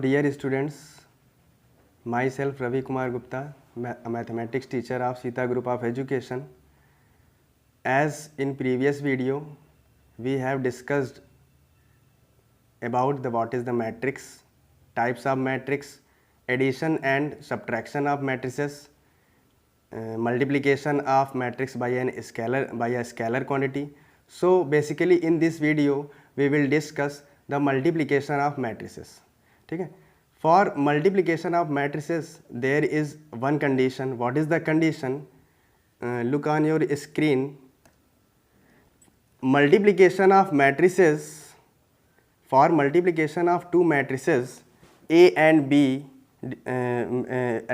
dear students, myself Ravi Kumar Gupta, a mathematics teacher of Sita Group of Education. As in previous video, we have discussed about what is the matrix, types of matrix, addition and subtraction of matrices, multiplication of matrix by a scalar quantity. So basically in this video we will discuss the multiplication of matrices. ठीक है. For multiplication of matrices there is one condition. What is the condition? Look on your screen. Multiplication of matrices, for multiplication of two matrices A and B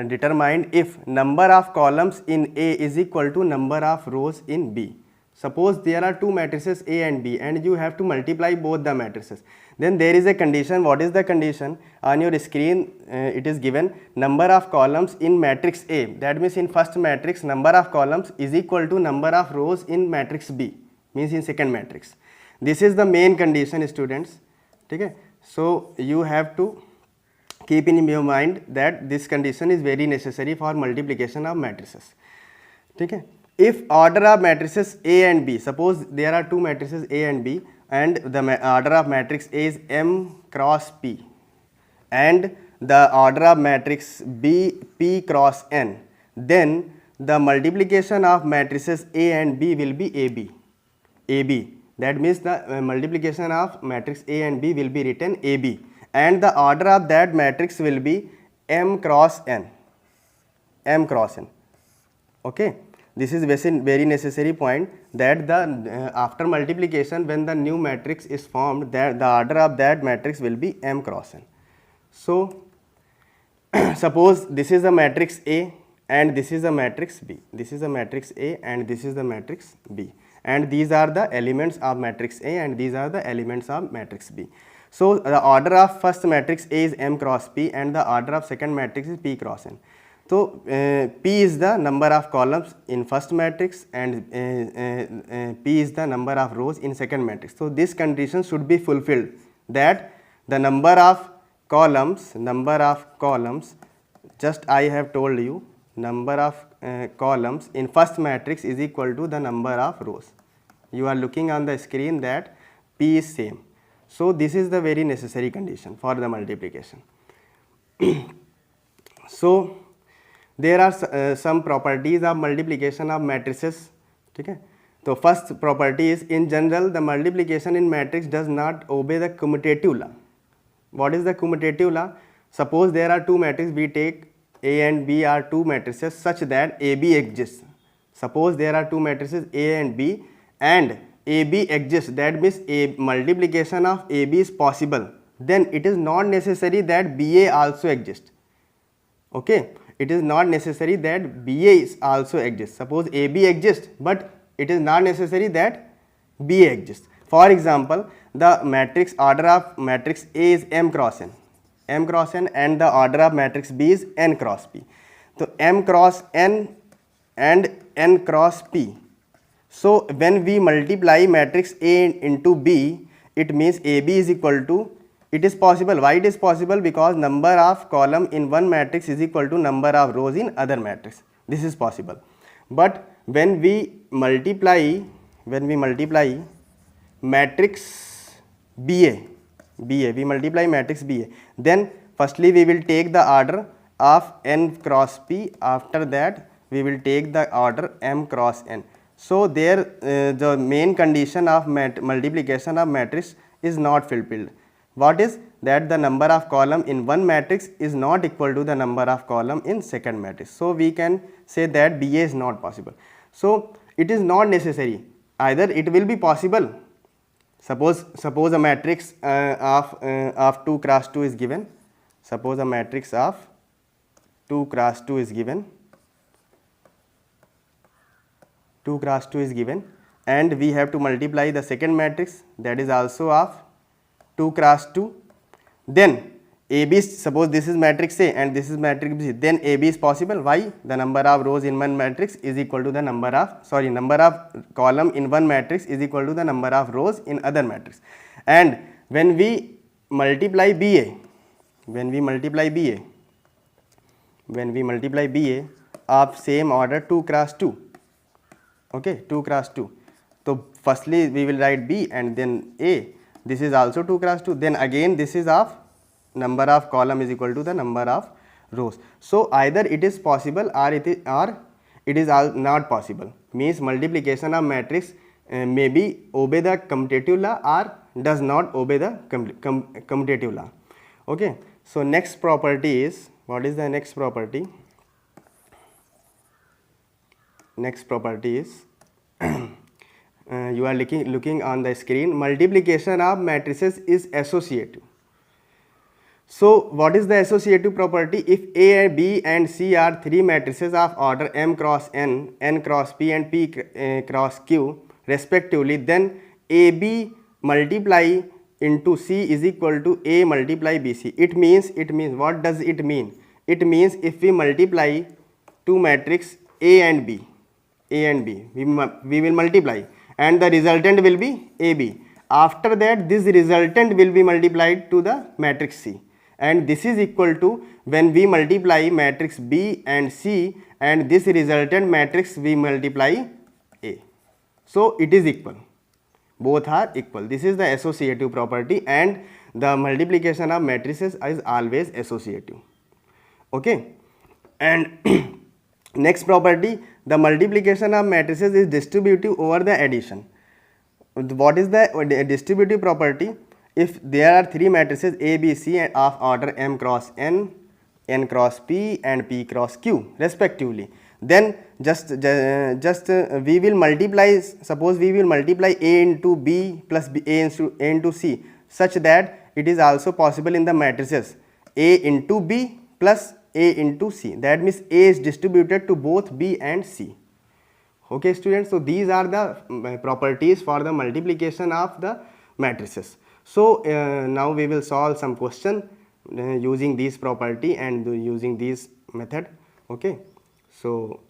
determined if number of columns in A is equal to number of rows in B. Suppose there are two matrices A and B and you have to multiply both the matrices. Then there is a condition. What is the condition? On your screen it is given number of columns in matrix A. That means in first matrix number of columns is equal to number of rows in matrix B, means in second matrix. This is the main condition, students. Okay? So you have to keep in your mind that this condition is very necessary for multiplication of matrices. Okay? If order of matrices A and B, suppose there are two matrices A and B and the order of matrix A is M cross P and the order of matrix B P cross N, then the multiplication of matrices A and B will be AB. AB, that means the multiplication of matrix A and B will be written AB and the order of that matrix will be M cross N. M cross N. Okay. This is very necessary point, that the after multiplication when the new matrix is formed, that the order of that matrix will be M cross N. So suppose this is a matrix A and this is a matrix B. This is a matrix A and this is the matrix B, and these are the elements of matrix A and these are the elements of matrix B. So the order of first matrix A is M cross P and the order of second matrix is P cross N. So P is the number of columns in first matrix and P is the number of rows in second matrix. So this condition should be fulfilled, that the number of columns, just I have told you, number of columns in first matrix is equal to the number of rows. You are looking on the screen that P is same. So this is the very necessary condition for the multiplication. So there are some properties of multiplication of matrices. Okay? So first property is, in general the multiplication in matrix does not obey the commutative law. What is the commutative law? Suppose there are two matrices, we take A and B are two matrices such that AB exists. Suppose there are two matrices A and B and AB exists, that means a multiplication of AB is possible, then it is not necessary that BA also exists. Okay? It is not necessary that BA is also exists. Suppose AB exists, but it is not necessary that BA exists. For example, the matrix order of matrix A is M cross N, and the order of matrix B is N cross P. So M cross N and N cross P. So when we multiply matrix A into B, it means AB is equal to, it is possible. Why it is possible? Because number of column in one matrix is equal to number of rows in other matrix. This is possible. But when we multiply matrix BA, we multiply matrix BA, then firstly we will take the order of N cross P, after that we will take the order M cross N. So there the main condition of multiplication of matrix is not fulfilled. What is that? The number of column in one matrix is not equal to the number of column in second matrix. So we can say that BA is not possible. So it is not necessary. Either it will be possible. Suppose a matrix of 2 cross 2 is given. Suppose a matrix of 2 cross 2 is given. 2 cross 2 is given, and we have to multiply the second matrix, that is also of 2 cross 2. Then AB, suppose this is matrix A and this is matrix B, then AB is possible. Why? The number of rows in one matrix is equal to the number of column in one matrix is equal to the number of rows in other matrix. And when we multiply BA, when we multiply BA, of same order 2 cross 2, okay, 2 cross 2. So firstly we will write B and then A, this is also 2 cross 2, then again this is of number of column is equal to the number of rows. So either it is possible or it is not possible, means multiplication of matrix may be obey the commutative law or does not obey the commutative law. Okay, so next property is, what is the next property? Next property is you are looking on the screen, multiplication of matrices is associative. So what is the associative property? If A, B and C are three matrices of order M cross N, N cross P and P cross Q respectively, then AB multiply into C is equal to A multiply BC. It means what does it mean? It means if we multiply two matrix A and B, we will multiply and the resultant will be AB. After that this resultant will be multiplied to the matrix C, and this is equal to when we multiply matrix B and C and this resultant matrix we multiply A. So it is equal, both are equal. This is the associative property, and the multiplication of matrices is always associative. Okay, and next property, the multiplication of matrices is distributive over the addition. What is the distributive property? If there are three matrices A, B, C of order M cross N, N cross P and P cross Q respectively, then just we will multiply, suppose we will multiply A into B plus A into C, such that it is also possible in the matrices A into B plus A into C. That means A is distributed to both B and C. Okay students, so these are the properties for the multiplication of the matrices. So now we will solve some question using this property and using this method. Okay, so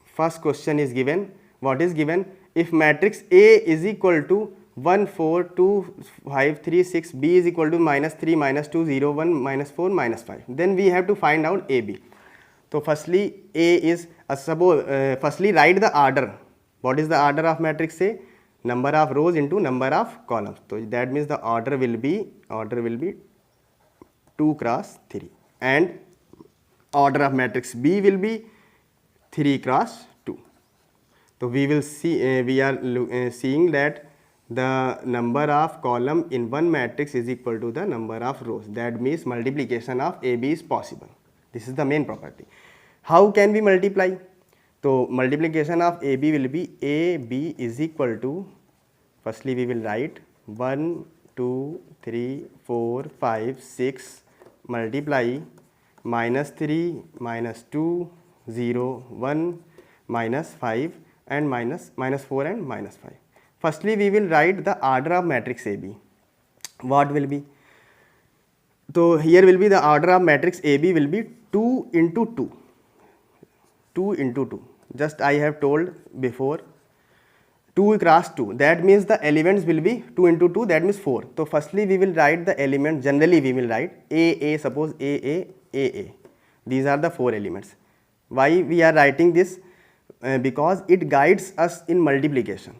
first question is given. What is given? If matrix A is equal to 1 4 2 5 3 6, B is equal to -3 -2 0 1 -4 -5, then we have to find out AB. So firstly A is suppose firstly write the order. What is the order of matrix A? Number of rows into number of columns. So that means the order will be 2 cross 3, and order of matrix B will be 3 cross 2. So we will see we are seeing that the number of column in one matrix is equal to the number of rows. That means multiplication of AB is possible. This is the main property. How can we multiply? So multiplication of AB will be AB is equal to, firstly we will write 1 2 3 4 5 6 multiply -3 -2 0 1 -5 and -4 and -5. Firstly we will write the order of matrix AB. What will be? So here will be the order of matrix AB will be 2 into 2. 2 into 2. Just I have told before, 2 cross 2. That means the elements will be 2 into 2. That means 4. So firstly we will write the element. Generally we will write AA. Suppose AA. These are the 4 elements. Why we are writing this? Because it guides us in multiplication.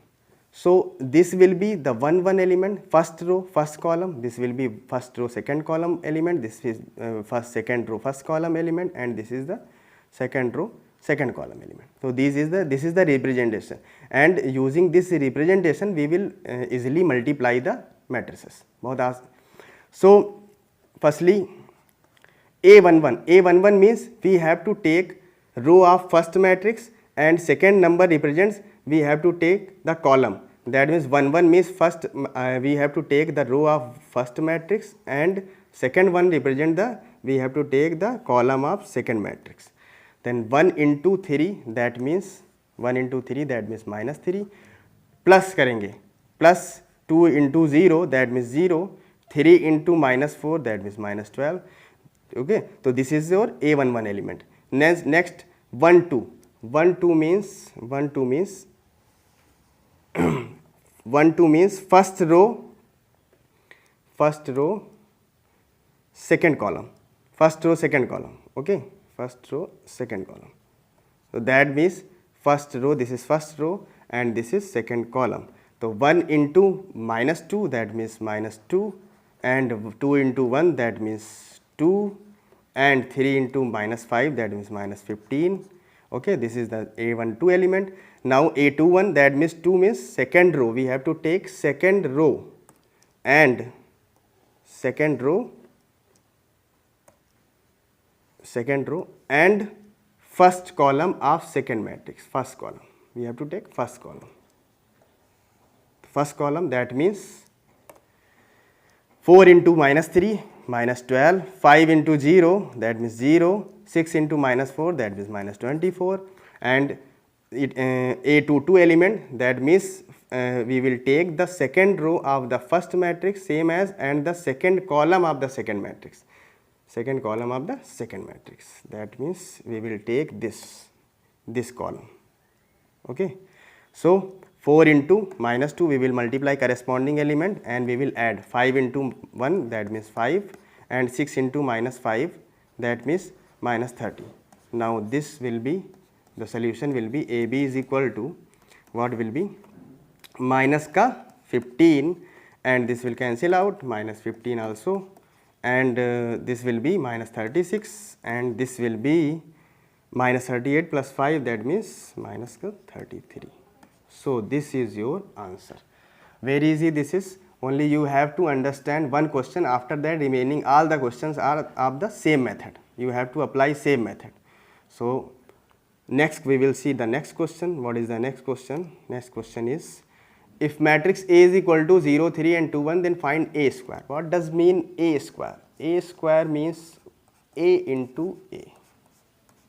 So this will be the 1 1 element, first row, first column. This will be first row, second column element. This is second row, first column element, and this is the second row, second column element. So this is the representation, and using this representation we will easily multiply the matrices. So firstly A11 means we have to take row of first matrix, and second number represents we have to take the column. That means 1 1 means first we have to take the row of first matrix, and second one represent the we have to take the column of second matrix. Then 1 into 3, that means -3, plus करेंगे, plus 2 into 0, that means 0, 3 into -4, that means -12. Okay, so this is your A11 element. Next 1 2 means 1 2 means first row, second column, first row second column, okay, first row second column. So that means first row, this is first row and this is second column. So 1 into minus 2, that means minus 2, and 2 into 1, that means 2, and 3 into minus 5, that means minus 15. Okay, this is the A12 element. Now A21, that means 2 means second row. We have to take second row and second row and first column of second matrix. First column, we have to take first column. First column, that means 4 into minus 3, minus 12, 5 into 0, that means 0, 6 into minus 4, that means minus 24, and A22 element, that means we will take the second row of the first matrix same as, and the second column of the second matrix. Second column of the second matrix, that means we will take this column. Okay, so 4 into minus 2, we will multiply corresponding element and we will add 5 into 1, that means 5, and 6 into minus 5, that means minus 30. Now this will be, the solution will be AB is equal to, what will be, minus ka 15, and this will cancel out, minus 15 also, and this will be minus 36, and this will be minus 38 plus 5, that means minus 33. So this is your answer. Very easy this is, only you have to understand one question. After that remaining all the questions are of the same method. You have to apply same method. So next we will see the next question. What is the next question? Next question is, if matrix A is equal to 0, 3 and 2, 1, then find A square. What does mean A square? A square means A into A.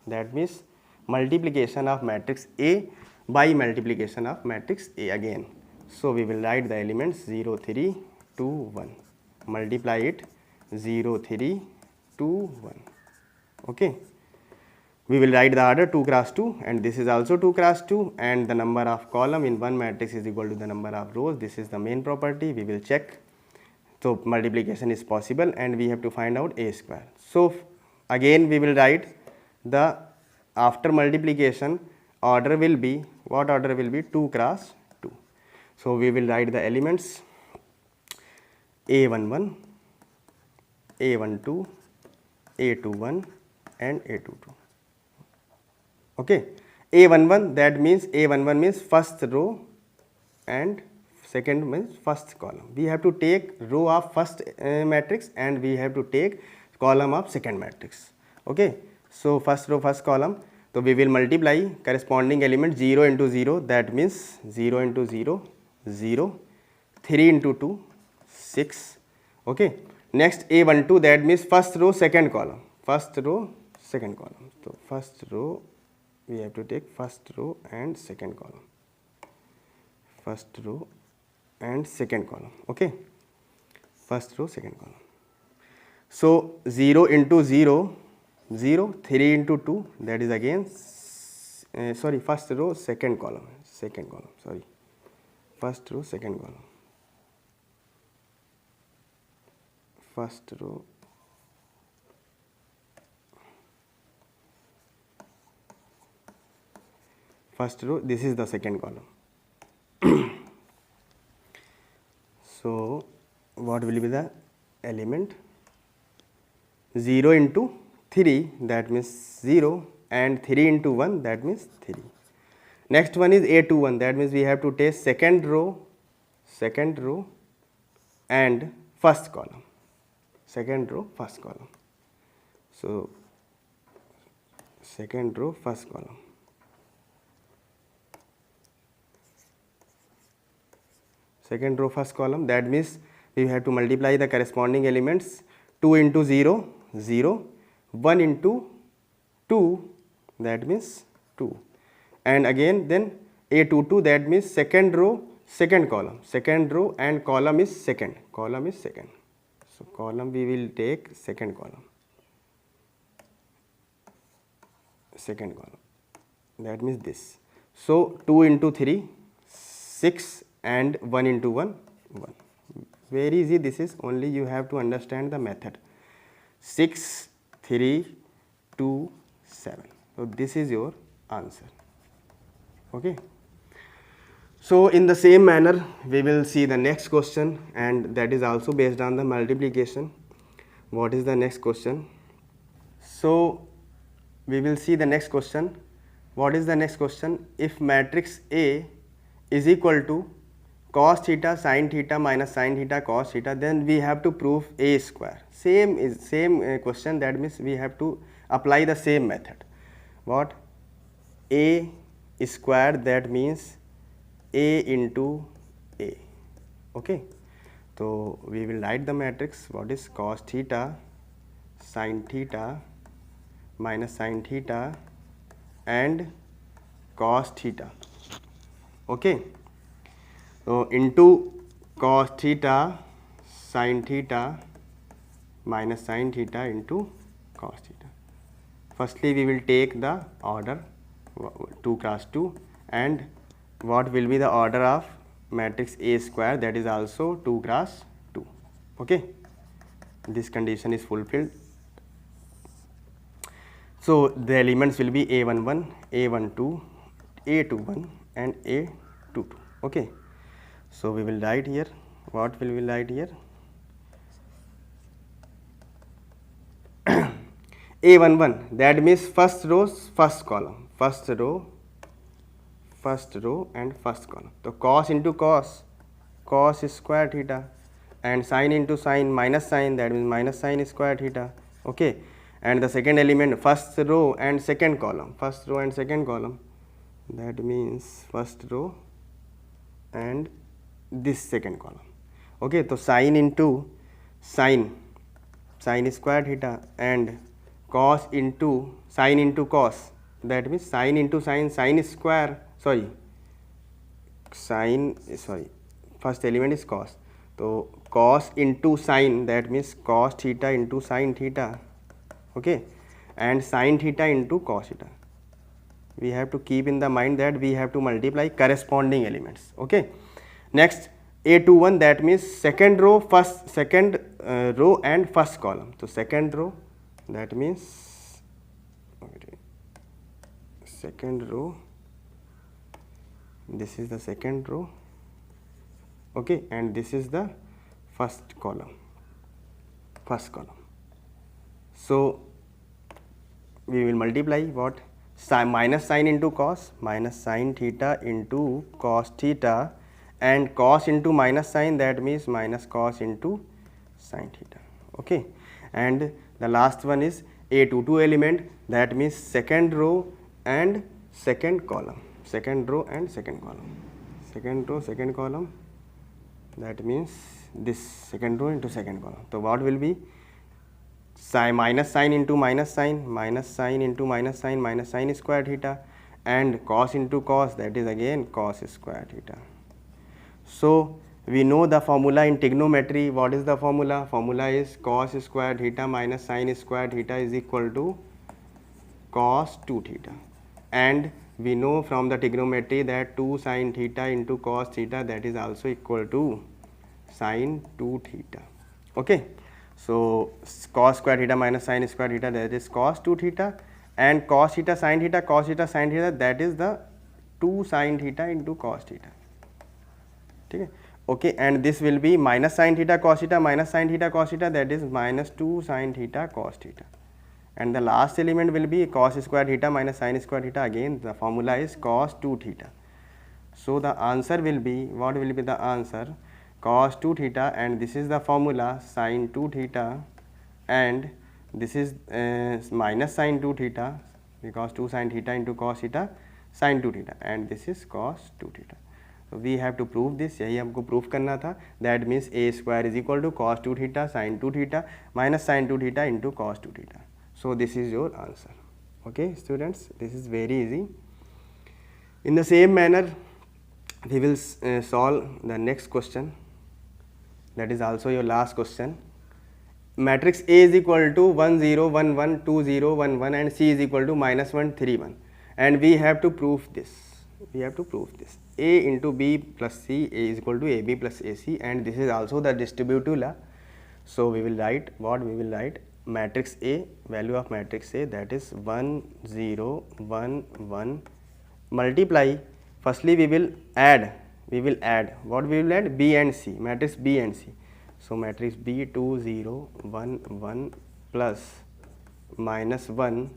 That means multiplication of matrix A by multiplication of matrix A again. So we will write the elements 0, 3, 2, 1. Multiply it 0, 3, 2, 1. Okay. We will write the order 2 cross 2, and this is also 2 cross 2, and the number of column in one matrix is equal to the number of rows. This is the main property. We will check. So multiplication is possible and we have to find out A square. So again we will write the, after multiplication order will be, what order will be, 2 cross 2. So we will write the elements A11, A12, A21 and A22. Okay, A11, that means A11 means first row and second means first column. We have to take row of first matrix and we have to take column of second matrix. Okay, so first row first column. So we will multiply corresponding element 0 into 0, that means 0 into 0, 0, 3 into 2, 6. Okay. Next A12, that means first row second column, first row second column. So first row we have to take first row and second column, first row and second column. Okay, first row second column. So 0 into 0, 0, 3 into 2, that is again first row second column, first row second column, first row first row, this is the second column. So what will be the element? 0 into 3, that means 0, and 3 into 1, that means 3. Next one is A21, that means we have to take second row and first column, second row first column. So second row first column, second row first column, that means we have to multiply the corresponding elements. 2 into 0, 0, 1 into 2, that means 2, and again then A22, that means second row second column, second row and column is second, so column we will take second column, that means this. So 2 into 3, 6, and 1 into 1, 1. Very easy this is, only you have to understand the method. 6, 3, 2, 7. So this is your answer. Okay. So in the same manner we will see the next question, and that is also based on the multiplication. What is the next question? So we will see the next question. What is the next question? If matrix A is equal to cos theta sin theta minus sin theta cos theta, then we have to prove A square. Same question, that means we have to apply the same method. What? A square, that means A into A. Okay. So we will write the matrix. What is cos theta sin theta minus sin theta and cos theta. Okay. So into cos theta sin theta minus sin theta into cos theta. Firstly we will take the order 2 cross 2, and what will be the order of matrix A square? That is also 2 cross 2. Okay. This condition is fulfilled. So the elements will be A11, A12, A21 and A22. Okay. So we will write here. What will we write here? A11, that means first row, first column, first row and first column. So cos into cos, cos square theta, and sin into sin, minus sin, that means minus sin square theta. Okay. And the second element, first row and second column, first row and second column, that means first row and this second column. Okay. So sin into sin, sin square theta, and cos into sin into cos, that means sin into sin, sin square, first element is cos. So cos into sin, that means cos theta into sin theta. Okay. And sin theta into cos theta. We have to keep in the mind that we have to multiply corresponding elements. Okay. Next, A21, that means second row, second row and first column. So second row, that means second row, this is the second row. Okay. And this is the first column. So we will multiply what? Minus sin into cos, minus sin theta into cos theta, and cos into minus sin, that means minus cos into sin theta. Okay. And the last one is A22 element, that means second row and second column, second row and second column, second row, second column, that means this second row into second column. So what will be? Minus sin into minus sin, minus sin into minus sin, minus sin square theta, and cos into cos, that is again cos square theta. So we know the formula in trigonometry. What is the formula? Formula is cos square theta minus sin square theta is equal to cos 2 theta. And we know from the trigonometry that 2 sin theta into cos theta, that is also equal to sin 2 theta. Okay. So cos square theta minus sin square theta, that is cos 2 theta, and cos theta sin theta, cos theta sin theta, that is the 2 sin theta into cos theta. Okay. Okay. And this will be minus sin theta cos theta minus sin theta cos theta, that is minus 2 sin theta cos theta. And the last element will be cos square theta minus sin square theta, again the formula is cos 2 theta. So the answer will be, what will be the answer? Cos 2 theta, and this is the formula sin 2 theta, and this is minus sin 2 theta, because 2 sin theta into cos theta sin 2 theta, and this is cos 2 theta. So we have to prove this, यही हमको proof करना था. That means A square is equal to cos 2 theta sin 2 theta minus sin 2 theta into cos 2 theta. So this is your answer. Okay students, this is very easy. In the same manner we will solve the next question. That is also your last question. Matrix A is equal to 1 0 1 1 2 0 1 1 and C is equal to minus 1 3 1, and we have to prove this. We have to prove this. A into B plus C, A is equal to AB plus AC, and this is also the distributive law. So we will write what? We will write matrix A, value of matrix A, that is 1 0 1 1, multiply. Firstly we will add what we will add, B and C, matrix B and C. So matrix B 2 0 1 1 plus minus 1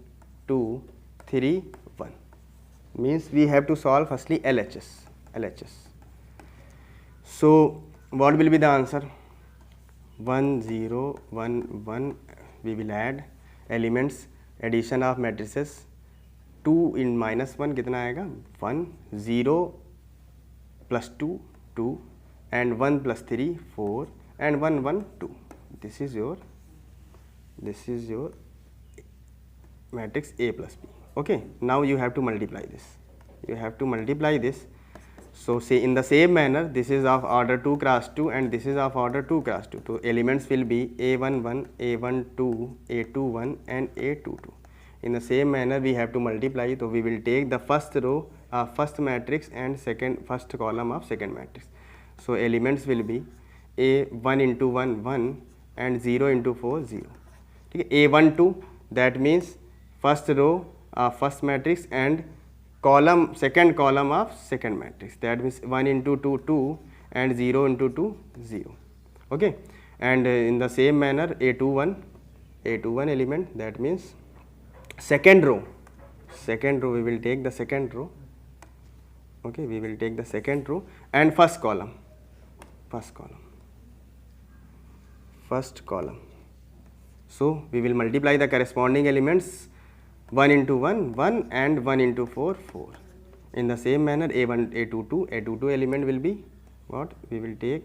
2 3 1, means we have to solve firstly LHS. So what will be the answer? 1 0 1 1, we will add elements, addition of matrices, 2 in minus 1 कितना आएगा 1, 0 plus 2 2, and 1 plus 3 4, and 1 1 2. This is your matrix A plus B. Okay, now you have to multiply this. So say in the same manner, this is of order 2 cross 2 and this is of order 2 cross 2. So elements will be A11, A12, A21 and A22. In the same manner we have to multiply. So we will take the first row of first matrix and first column of second matrix. So elements will be A1 into 1 1 and 0 into 4 0. Okay, A12, that means first row of first matrix and second column of second matrix, that means 1 into 2 2 and 0 into 2 0. Okay, and in the same manner A21 element, that means second row we will take the second row. Okay, we will take the second row and first column. So we will multiply the corresponding elements, 1 into 1 1 and 1 into 4 4. In the same manner A1 A22 element will be what? We will take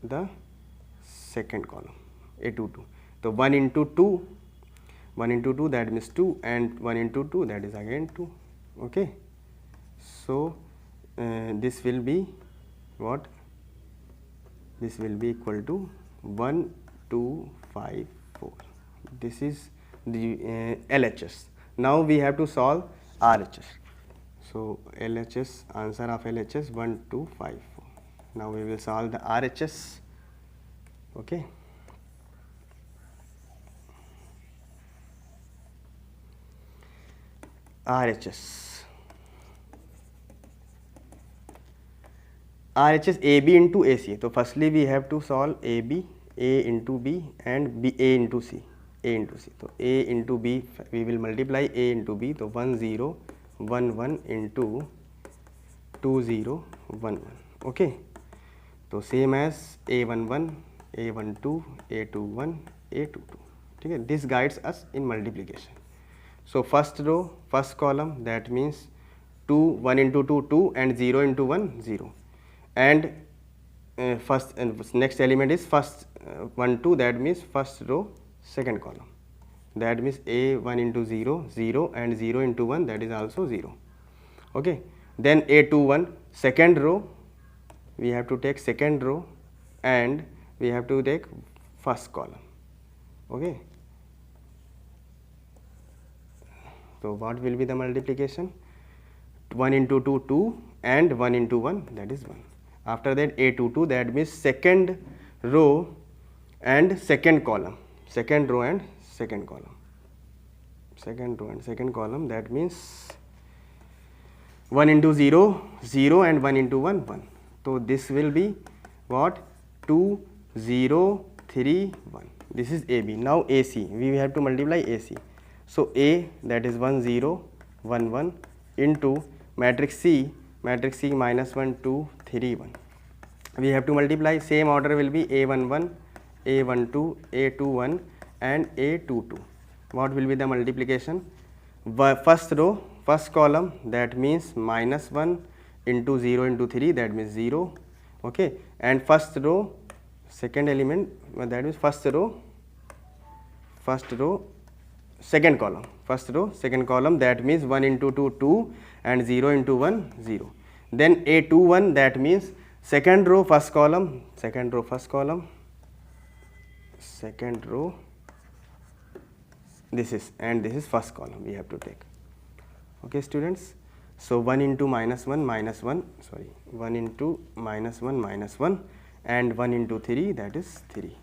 the second column A22. So 1 into 2 that means 2 and 1 into 2 that is again 2. Okay, so this will be what? This will be equal to 1 2 5 4. This is the LHS. Now we have to solve RHS. So LHS, answer of LHS 1 2 5 4. Now we will solve the RHS. Okay. RHS AB into AC. So firstly we have to solve AB, A into B and B A into C. So A into B, we will multiply A into B. So 1 0 1 1 into 2 0 1 1. Okay, so same as A11, A12, A21, A22. Okay, this guides us in multiplication. So first row, first column, that means 2 1 into 2 2 and 0 into 1 0, and next element is first 1 2, that means first row second column, that means A1 into 0 0 and 0 into 1, that is also 0. Okay, then A21 second row, we have to take second row and we have to take first column. Okay, so what will be the multiplication? 1 into 2 2 and 1 into 1, that is 1. After that A22, that means second row and second column, second row and second column, that means 1 into 0 0 and 1 into 1 1. So this will be what? 2 0 3 1. This is AB. Now AC, we have to multiply AC. So A, that is 1 0 1 1 into matrix C minus 1 2 3 1. We have to multiply, same order will be A11, A12, A21 and A22. What will be the multiplication? First row, first column, that means minus 1 into 0 into 3, that means 0. Okay, and first row second element, that means first row second column, that means 1 into 2 2 and 0 into 1 0. Then A21, that means second row first column, this is, and this is first column we have to take. Okay students, So 1 into minus 1 minus 1, sorry, 1 into minus 1 minus 1, and 1 into 3, that is 3.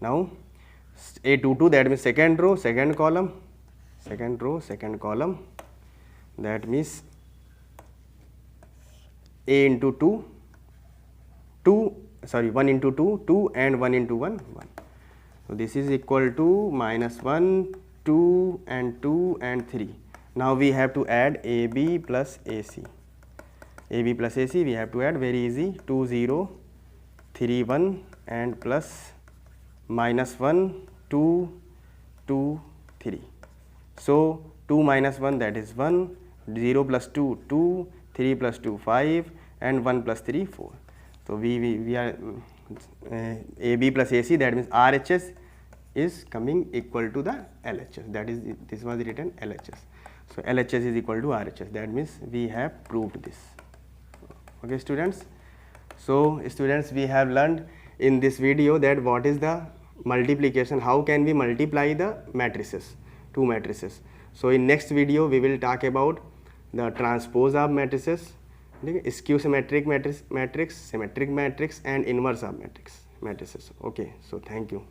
Now A22, that means second row, second column, second row, second column, that means A into 2, 1 into 2, 2, and 1 into 1, 1. So this is equal to minus 1, 2, and 2, and 3. Now we have to add AB plus AC. AB plus AC we have to add, very easy, 2, 0, 3, 1, and plus minus 1, 2, 2, 3. So 2 minus 1, that is 1, 0 plus 2, 2, 3 plus 2, 5, and 1 plus 3, 4. So we are AB plus AC, that means RHS is coming equal to the LHS, that is, this was written LHS. So LHS is equal to RHS, that means we have proved this. Okay students, so students, we have learned in this video that what is the multiplication, how can we multiply the matrices, two matrices. So in next video we will talk about the transpose of matrices, skew symmetric matrix, symmetric matrix, and inverse of matrices. Okay, so thank you.